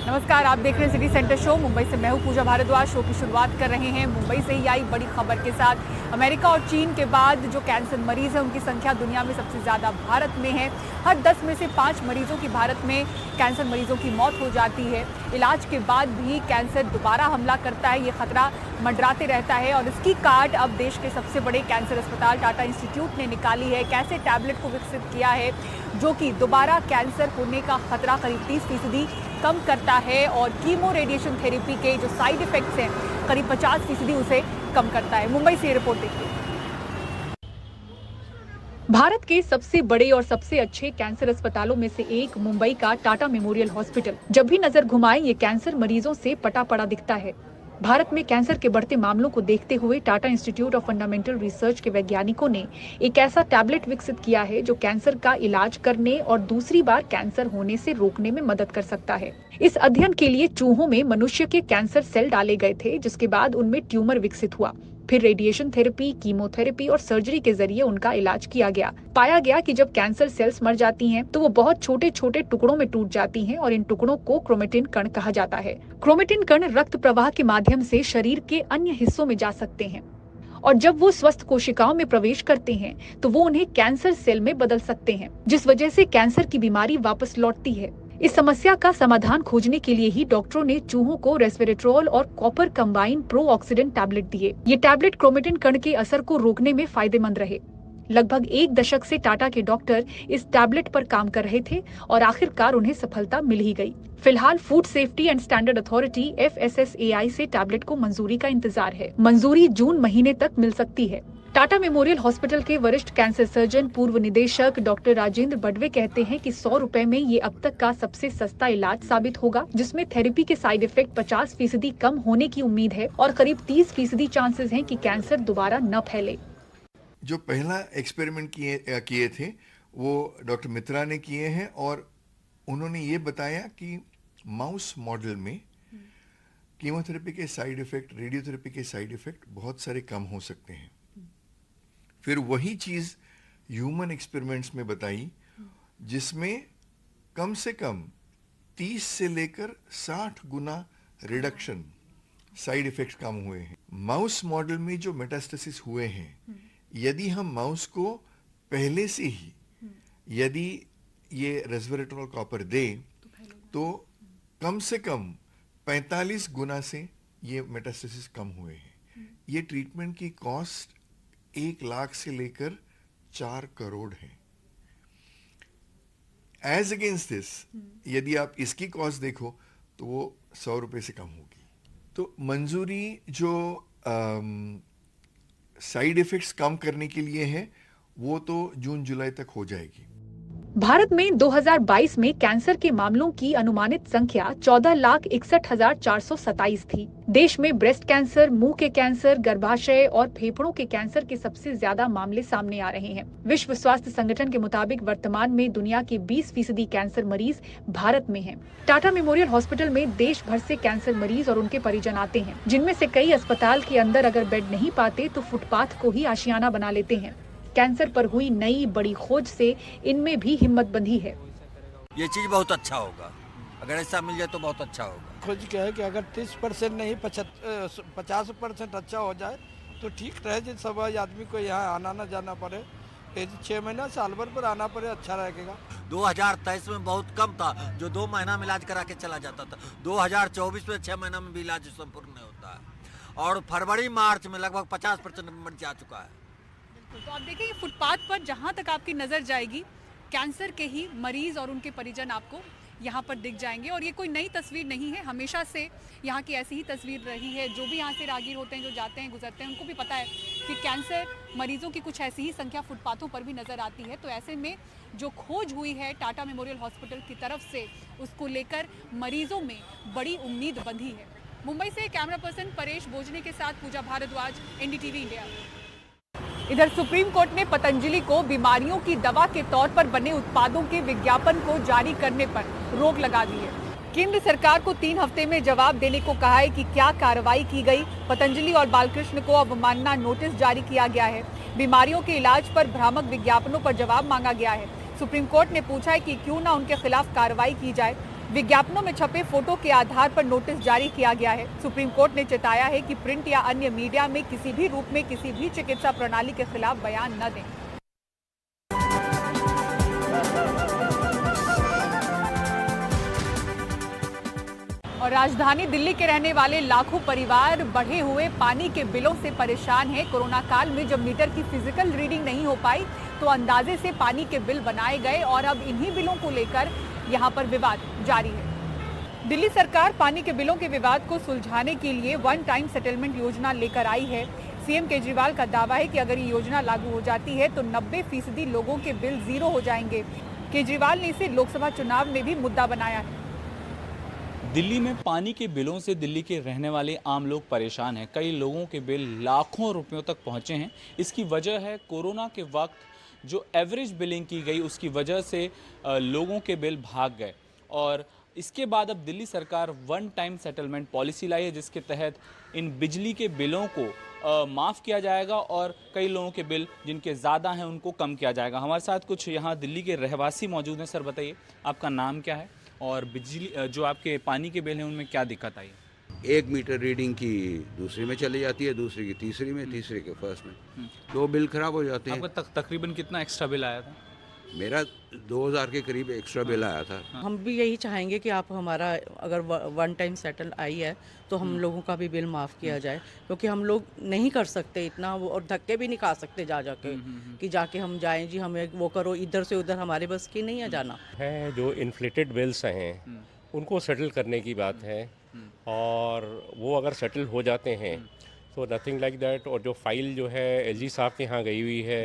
नमस्कार, आप देख रहे हैं सिटी सेंटर शो। मुंबई से मैं हूं पूजा भारद्वाज। शो की शुरुआत कर रहे हैं मुंबई से ही आई बड़ी खबर के साथ। अमेरिका और चीन के बाद जो कैंसर मरीज हैं उनकी संख्या दुनिया में सबसे ज़्यादा भारत में है। हर 10 में से 5 मरीजों की भारत में कैंसर मरीजों की मौत हो जाती है। इलाज के बाद भी कैंसर दोबारा हमला करता है, ये खतरा मंडराते रहता है और इसकी काट अब देश के सबसे बड़े कैंसर अस्पताल टाटा इंस्टीट्यूट ने निकाली है। कैसे टैबलेट को विकसित किया है जो कि दोबारा कैंसर होने का खतरा करीब 30% कम करता है और कीमो रेडिएशन थेरेपी के जो साइड इफेक्ट्स हैं करीब 50% उसे कम करता है। मुंबई से रिपोर्ट देखिए। भारत के सबसे बड़े और सबसे अच्छे कैंसर अस्पतालों में से एक मुंबई का टाटा मेमोरियल हॉस्पिटल जब भी नजर घुमाएं ये कैंसर मरीजों से पटा पड़ा दिखता है। भारत में कैंसर के बढ़ते मामलों को देखते हुए Tata institute of fundamental research के वैज्ञानिकों ने एक ऐसा टैबलेट विकसित किया है जो कैंसर का इलाज करने और दूसरी बार कैंसर होने से रोकने में मदद कर सकता है। इस अध्ययन के लिए चूहों में मनुष्य के कैंसर सेल डाले गए थे, जिसके बाद उनमें ट्यूमर विकसित हुआ। फिर रेडिएशन थेरेपी, कीमोथेरेपी और सर्जरी के जरिए उनका इलाज किया गया। पाया गया कि जब कैंसर सेल्स मर जाती हैं, तो वो बहुत छोटे छोटे टुकड़ों में टूट जाती हैं और इन टुकड़ों को क्रोमेटिन कण कहा जाता है। क्रोमेटिन कण रक्त प्रवाह के माध्यम से शरीर के अन्य हिस्सों में जा सकते हैं और जब वो स्वस्थ कोशिकाओं में प्रवेश करते हैं तो वो उन्हें कैंसर सेल में बदल सकते हैं, जिस वजह से कैंसर की बीमारी वापस लौटती है। इस समस्या का समाधान खोजने के लिए ही डॉक्टरों ने चूहों को रेस्वेरेट्रोल और copper combine pro oxidant tablet दिए। ये टैबलेट क्रोमेटिन कण के असर को रोकने में फायदेमंद रहे। लगभग 1 दशक से टाटा के डॉक्टर इस टैबलेट पर काम कर रहे थे और आखिरकार उन्हें सफलता मिल ही गई। फिलहाल food safety and standard authority FSSAI से टैबलेट को मंजूरी का इंतजार है। मंजूरी जून महीने तक मिल सकती है। टाटा मेमोरियल हॉस्पिटल के वरिष्ठ कैंसर सर्जन पूर्व निदेशक डॉक्टर राजेंद्र बडवे कहते हैं कि 100 रुपए में ये अब तक का सबसे सस्ता इलाज साबित होगा, जिसमें थेरेपी के साइड इफेक्ट 50% कम होने की उम्मीद है और करीब 30% चांसेस हैं कि कैंसर दोबारा न फैले। जो पहला एक्सपेरिमेंट किए थे वो डॉक्टर मित्रा ने किए हैं और उन्होंने ये बताया कि माउस मॉडल में कीमोथेरेपी के साइड इफेक्ट, रेडियोथेरेपी के साइड इफेक्ट बहुत सारे कम हो सकते हैं। फिर वही चीज़ ह्यूमन एक्सपेरिमेंट्स में बताई, जिसमें कम से कम 30 से लेकर 60 गुना रिडक्शन, साइड इफेक्ट्स कम हुए हैं। माउस मॉडल में जो मेटास्टेसिस हुए हैं, यदि हम माउस को पहले से ही यदि ये रेस्वेरेट्रोल कॉपर दे तो कम से कम 45 गुना से ये मेटास्टेसिस कम हुए हैं। ये ट्रीटमेंट की कॉस्ट 1 लाख से लेकर 4 करोड़ है। एज अगेंस्ट दिस यदि आप इसकी कॉस्ट देखो तो वो 100 रुपए से कम होगी। तो मंजूरी जो साइड इफेक्ट्स कम करने के लिए है वो तो जून जुलाई तक हो जाएगी। भारत में 2022 में कैंसर के मामलों की अनुमानित संख्या 14,61,427 थी। देश में ब्रेस्ट कैंसर, मुंह के कैंसर, गर्भाशय और फेफड़ों के कैंसर के सबसे ज्यादा मामले सामने आ रहे हैं। विश्व स्वास्थ्य संगठन के मुताबिक वर्तमान में दुनिया के 20% कैंसर मरीज भारत में हैं। टाटा मेमोरियल हॉस्पिटल में देश भर से कैंसर मरीज और उनके परिजन आते हैं, जिनमें से कई अस्पताल के अंदर अगर बेड नहीं पाते तो फुटपाथ को ही आशियाना बना लेते हैं। कैंसर पर हुई नई बड़ी खोज से इनमें भी हिम्मत बंधी है। ये चीज बहुत अच्छा होगा, अगर ऐसा मिल जाए तो बहुत अच्छा होगा। खोज क्या है कि अगर 30% नहीं 50% अच्छा हो जाए तो ठीक रहे, जिन सब आदमी को यहाँ आना ना जाना पड़े, 6 महीना साल भर पर आना पड़े, अच्छा रहेगा। 2023 में बहुत कम था जो 2 महीना में इलाज करा के चला जाता था। 2024 में 6 महीना में भी इलाज संपूर्ण नहीं होता है और फरवरी मार्च में लगभग 50% मरीज आ चुका है। तो आप देखिए फुटपाथ पर जहां तक आपकी नजर जाएगी कैंसर के ही मरीज और उनके परिजन आपको यहाँ पर दिख जाएंगे। और ये कोई नई तस्वीर नहीं है, हमेशा से यहाँ की ऐसी ही तस्वीर रही है। जो भी यहाँ से राहगीर होते हैं, जो जाते हैं गुजरते हैं, उनको भी पता है कि कैंसर मरीजों की कुछ ऐसी ही संख्या फुटपाथों पर भी नजर आती है। तो ऐसे में जो खोज हुई है टाटा मेमोरियल हॉस्पिटल की तरफ से, उसको लेकर मरीजों में बड़ी उम्मीद बंधी है। मुंबई से कैमरा पर्सन परेश भोजने के साथ पूजा भारद्वाज, NDTV इंडिया। इधर सुप्रीम कोर्ट ने पतंजलि को बीमारियों की दवा के तौर पर बने उत्पादों के विज्ञापन को जारी करने पर रोक लगा दी है। केंद्र सरकार को 3 हफ्ते में जवाब देने को कहा है कि क्या कार्रवाई की गई। पतंजलि और बालकृष्ण को अवमानना नोटिस जारी किया गया है। बीमारियों के इलाज पर भ्रामक विज्ञापनों पर जवाब मांगा गया है। सुप्रीम कोर्ट ने पूछा है कि क्यों ना उनके खिलाफ कार्रवाई की जाए। विज्ञापनों में छपे फोटो के आधार पर नोटिस जारी किया गया है। सुप्रीम कोर्ट ने चेताया है कि प्रिंट या अन्य मीडिया में किसी भी रूप में किसी भी चिकित्सा प्रणाली के खिलाफ बयान न दें। और राजधानी दिल्ली के रहने वाले लाखों परिवार बढ़े हुए पानी के बिलों से परेशान हैं। कोरोना काल में जब मीटर की फिजिकल रीडिंग नहीं हो पाई तो अंदाजे से पानी के बिल बनाए गए और अब इन्हीं बिलों को लेकर यहां पर विवाद जारी है। दिल्ली सरकार पानी के बिलों के विवाद को सुलझाने के लिए वन टाइम सेटलमेंट योजना लेकर आई है। सीएम केजरीवाल का दावा है कि अगर ये योजना लागू हो जाती है तो 90% लोगों के बिल जीरो हो जाएंगे। केजरीवाल ने इसे लोकसभा चुनाव में भी मुद्दा बनाया है। दिल्ली में पानी के बिलों से दिल्ली के रहने वाले आम लोग परेशान हैं। कई लोगों के बिल लाखों रुपयों तक पहुंचे हैं। इसकी वजह है कोरोना के वक्त जो एवरेज बिलिंग की गई उसकी वजह से लोगों के बिल भाग गए और इसके बाद अब दिल्ली सरकार वन टाइम सेटलमेंट पॉलिसी लाई है जिसके तहत इन बिजली के बिलों को माफ़ किया जाएगा और कई लोगों के बिल जिनके ज़्यादा हैं उनको कम किया जाएगा। हमारे साथ कुछ यहाँ दिल्ली के रहवासी मौजूद हैं। सर बताइए आपका नाम क्या है और बिजली जो आपके पानी के बिल हैं उनमें क्या दिक्कत आई है? 1 मीटर रीडिंग की दूसरी में चली जाती है, दूसरी की तीसरी में, तीसरी के फर्स्ट में। 2 बिल खराब हो जाते हैं। आपका तकरीबन कितना एक्स्ट्रा बिल आया था? मेरा 2000 के करीब एक्स्ट्रा बिल आया था। हम भी यही चाहेंगे कि आप हमारा अगर वन टाइम सेटल आई है तो हम लोगों का भी बिल माफ़ किया जाए, क्योंकि हम लोग नहीं कर सकते इतना और धक्के भी नहीं खा सकते जा जाके कि जाके हम जाएं जी हमें वो करो, इधर से उधर हमारे बस की नहीं है जाना है। जो इन्फ्लेटेड बिल्स हैं उनको सेटल करने की बात है और वो अगर सेटल हो जाते हैं तो नथिंग लाइक दैट। और जो फाइल जो है एलजी साहब के यहाँ गई हुई है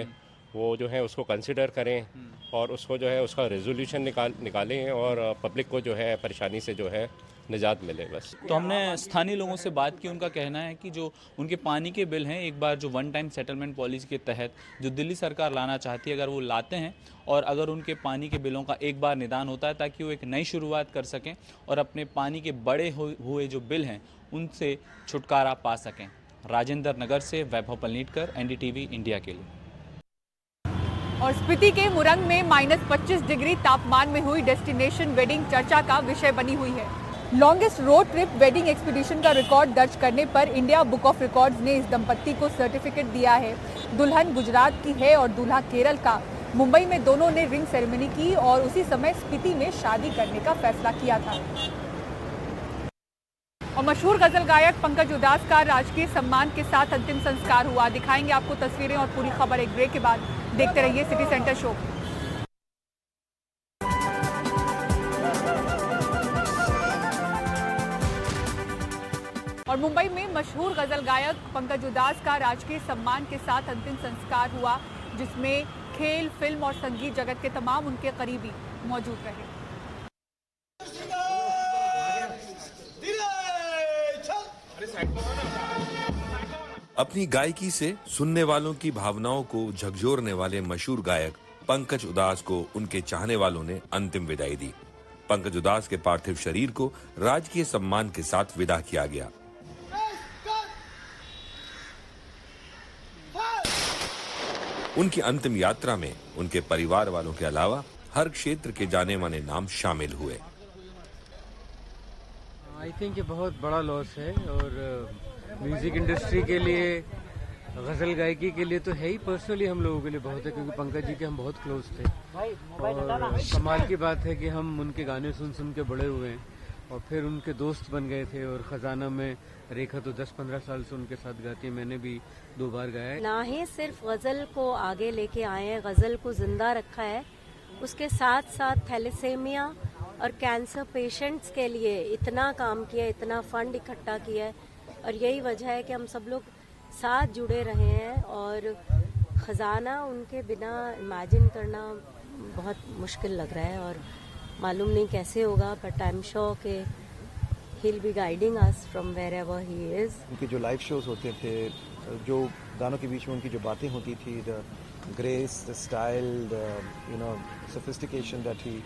वो जो है उसको कंसिडर करें और उसको जो है उसका रेजोल्यूशन निकालें और पब्लिक को जो है परेशानी से जो है निजात मिले बस। तो हमने स्थानीय लोगों से बात की। उनका कहना है कि जो उनके पानी के बिल हैं एक बार जो वन टाइम सेटलमेंट पॉलिसी के तहत जो दिल्ली सरकार लाना चाहती है अगर वो लाते हैं और अगर उनके पानी के बिलों का एक बार निदान होता है ताकि वो एक नई शुरुआत कर सकें और अपने पानी के बड़े हुए जो बिल हैं उनसे छुटकारा पा सकें। राजेंद्र नगर से वैभव पलनीटकर, एनडीटीवी इंडिया के लिए। और स्पीति के मुरंग में -25 डिग्री तापमान में हुई डेस्टिनेशन वेडिंग चर्चा का विषय बनी हुई है। Longest road trip wedding expedition का रिकॉर्ड दर्ज करने पर इंडिया बुक ऑफ रिकॉर्ड्स ने इस दंपत्ति को सर्टिफिकेट दिया है। दुल्हन गुजरात की है और दूल्हा केरल का। मुंबई में दोनों ने रिंग सेरेमनी की और उसी समय स्पीति में शादी करने का फैसला किया था। और मशहूर गजल गायक पंकज उदास का राजकीय सम्मान के साथ अंतिम संस्कार हुआ। दिखाएंगे आपको तस्वीरें और पूरी खबर एक ब्रेक के बाद। देखते रहिए सिटी सेंटर शो। और मुंबई में मशहूर गजल गायक पंकज उदास का राजकीय सम्मान के साथ अंतिम संस्कार हुआ, जिसमें खेल, फिल्म और संगीत जगत के तमाम उनके करीबी मौजूद रहे। अपनी गायकी से सुनने वालों की भावनाओं को झकझोरने वाले मशहूर गायक पंकज उदास को उनके चाहने वालों ने अंतिम विदाई दी। पंकज उदास के पार्थिव शरीर को राजकीय सम्मान के साथ विदा किया गया। उनकी अंतिम यात्रा में उनके परिवार वालों के अलावा हर क्षेत्र के जाने माने नाम शामिल हुए। आई थिंक ये बहुत बड़ा लॉस है और म्यूजिक इंडस्ट्री के लिए, गजल गायकी के लिए तो है ही, पर्सनली हम लोगों के लिए बहुत है, क्योंकि पंकज जी के हम बहुत क्लोज थे और कमाल की बात है कि हम उनके गाने सुन सुन के बड़े हुए हैं और फिर उनके दोस्त बन गए थे। और खजाना में रेखा तो 10-15 साल से उनके साथ गाती है, मैंने भी 2 बार गाया है। ना ही सिर्फ गजल को आगे लेके आए हैं, गजल को जिंदा रखा है, उसके साथ साथ थैलेसेमिया और कैंसर पेशेंट्स के लिए इतना काम किया, इतना फंड इकट्ठा किया है और यही वजह है कि हम सब लोग साथ जुड़े रहे हैं। और खजाना उनके बिना इमेजिन करना बहुत मुश्किल लग रहा है और मालूम नहीं कैसे होगा, बट आई एम श्योर कि he will be guiding us from wherever he is. उनके जो लाइव शोज होते थे, जो गानों के बीच में उनकी जो बातें होती थी, the grace, the style, the sophistication that he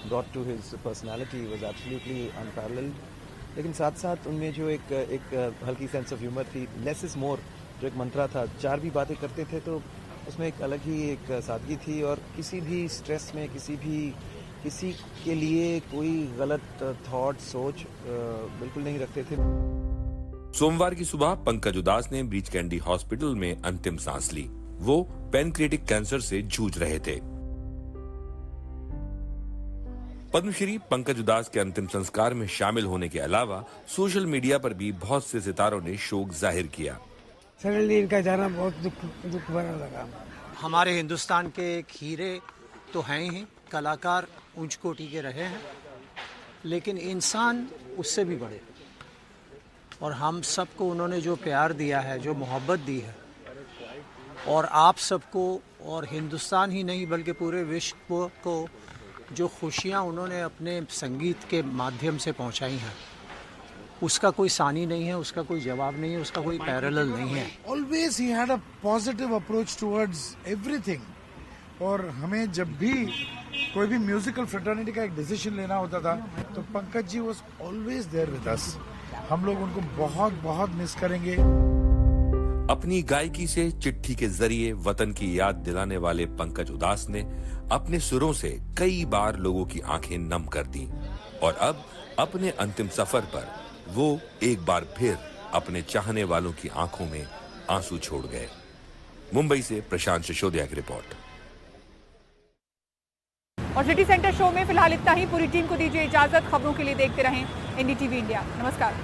brought to his personality was absolutely unparalleled. लेकिन साथ साथ उनमें जो एक हल्की सेंस ऑफ ह्यूमर थी, लेस इज मोर जो एक मंत्रा था, 4 भी बातें करते थे तो उसमें एक अलग ही एक सादगी थी और किसी भी स्ट्रेस में, किसी भी किसी के लिए कोई गलत थॉट सोच बिल्कुल नहीं रखते थे। सोमवार की सुबह पंकज उदास ने ब्रीच कैंडी हॉस्पिटल में अंतिम सांस ली। वो पैनक्रिएटिक कैंसर से जूझ रहे थे। पद्मश्री पंकज उदास के अंतिम संस्कार में शामिल होने के अलावा सोशल मीडिया पर भी बहुत से सितारों ने शोक जाहिर किया। सडनली इनका जाना बहुत दुख भरा लगा। हमारे हिंदुस्तान के एक हीरे तो हैं ही, कलाकार ऊंच कोटि के रहे हैं, लेकिन इंसान उससे भी बड़े। और हम सबको उन्होंने जो प्यार दिया है, जो मोहब्बत दी है, और आप सबको और हिंदुस्तान ही नहीं बल्कि पूरे विश्व को जो खुशियाँ उन्होंने अपने संगीत के माध्यम से पहुँचाई हैं, उसका कोई सानी नहीं है, उसका कोई जवाब नहीं है, उसका कोई पैरेलल नहीं है। Always he had a positive approach towards everything. और हमें जब भी कोई भी म्यूजिकल फ्रेटर्निटी का एक डिसीजन लेना होता था तो Pankaj ji was always there with us. हम लोग उनको बहुत बहुत मिस करेंगे। अपनी गायकी से चिट्ठी के जरिए वतन की याद दिलाने वाले पंकज उदास ने अपने सुरों से कई बार लोगों की आंखें नम कर दी और अब अपने अंतिम सफर पर वो एक बार फिर अपने चाहने वालों की आंखों में आंसू छोड़ गए। मुंबई से प्रशांत सिसोदिया की रिपोर्ट। और सिटी सेंटर शो में फिलहाल इतना ही। पूरी टीम को दीजिए इजाजत। खबरों के लिए देखते रहें NDTV इंडिया। नमस्कार।